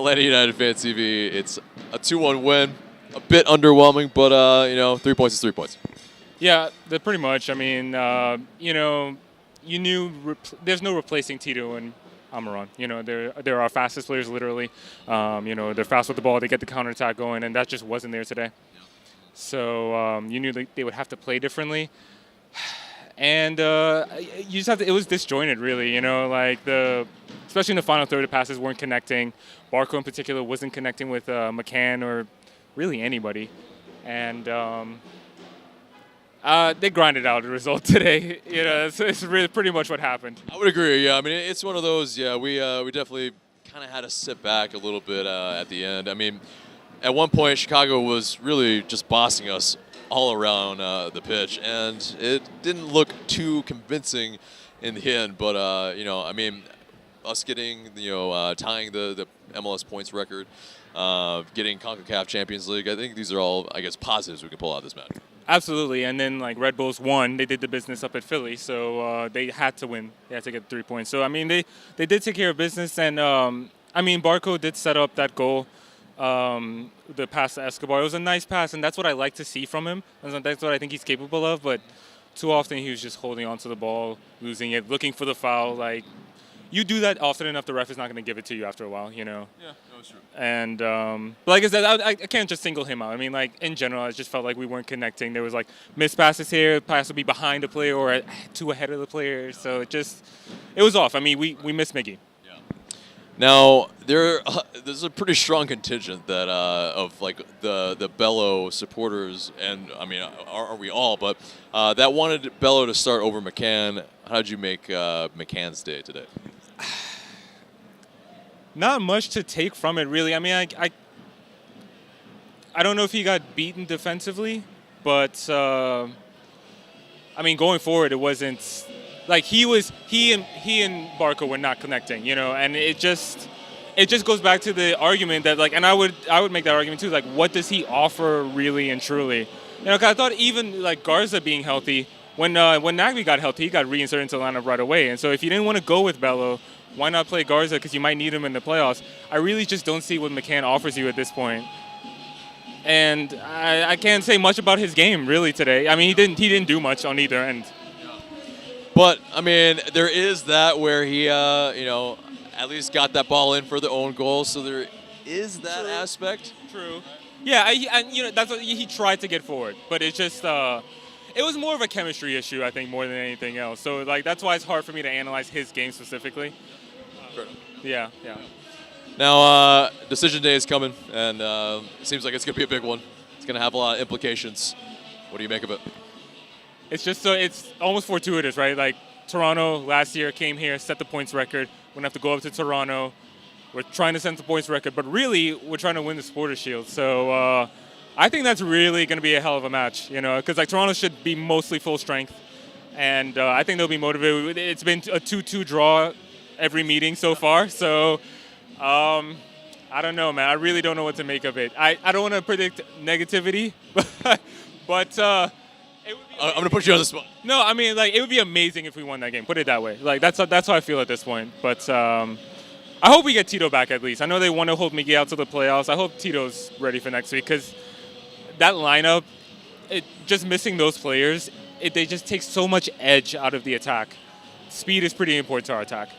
Atlanta United Fan TV. It's a 2-1 win. A bit underwhelming, but, 3 points is 3 points. Yeah, pretty much. I mean, you knew there's no replacing Tito and Amaron. They're our fastest players, literally. They're fast with the ball. They get the counterattack going, and that just wasn't there today. So you knew they would have to play differently. And you just have to. It was disjointed, really. Especially in the final third, the passes weren't connecting. Barco in particular wasn't connecting with McCann or really anybody, and they grinded out a result today. It's really pretty much what happened. I would agree. Yeah, I mean, it's one of those. Yeah, we definitely kind of had to sit back a little bit at the end. I mean, at one point, Chicago was really just bossing us all around the pitch, and it didn't look too convincing in the end. But I mean, us getting tying the MLS points record, getting CONCACAF Champions League, I think these are all, I guess, positives we can pull out of this match. Absolutely, and then Red Bulls won. They did the business up at Philly, so they had to win. They had to get 3 points. So I mean, they did take care of business, and I mean, Barco did set up that goal. The pass to Escobar. It was a nice pass, and that's what I like to see from him. That's what I think he's capable of, but too often he was just holding on to the ball, losing it, looking for the foul. You do that often enough, the ref is not going to give it to you after a while, Yeah, no, it's true. And, but like I said, I can't just single him out. I mean, in general, I just felt like we weren't connecting. There was, missed passes here, the pass would be behind the player or two ahead of the player. So it was off. I mean, we missed Miggy. Now there's a pretty strong contingent that of the Bello supporters, and I mean, are we all? But that wanted Bello to start over McCann. How did you make McCann's day today? Not much to take from it, really. I mean, I don't know if he got beaten defensively, but I mean, going forward, it wasn't. He and Barco were not connecting, and it just goes back to the argument that and I would make that argument too, what does he offer really and truly? 'Cause I thought even Garza being healthy, when Nagby got healthy, he got reinserted into the lineup right away. And so if you didn't want to go with Bello, why not play Garza, because you might need him in the playoffs? I really just don't see what McCann offers you at this point. And I can't say much about his game really today. I mean, he didn't do much on either end. But, I mean, there is that where he, at least got that ball in for the own goal. So there is that aspect. True. Yeah, that's what he tried to get forward. But it's just, it was more of a chemistry issue, I think, more than anything else. So, that's why it's hard for me to analyze his game specifically. Yeah. Now, decision day is coming, and it seems like it's going to be a big one. It's going to have a lot of implications. What do you make of it? It's just it's almost fortuitous, right? Toronto last year came here, set the points record. We're going to have to go up to Toronto. We're trying to set the points record, but really we're trying to win the Supporters' Shield. So I think that's really going to be a hell of a match, because Toronto should be mostly full strength. And I think they'll be motivated. It's been a 2-2 draw every meeting so far. So I don't know, man. I really don't know what to make of it. I don't want to predict negativity, but I'm going to put you on the spot. No, I mean, it would be amazing if we won that game. Put it that way. That's how I feel at this point. But I hope we get Tito back at least. I know they want to hold Miggy out to the playoffs. I hope Tito's ready for next week, because that lineup, just missing those players, they just take so much edge out of the attack. Speed is pretty important to our attack.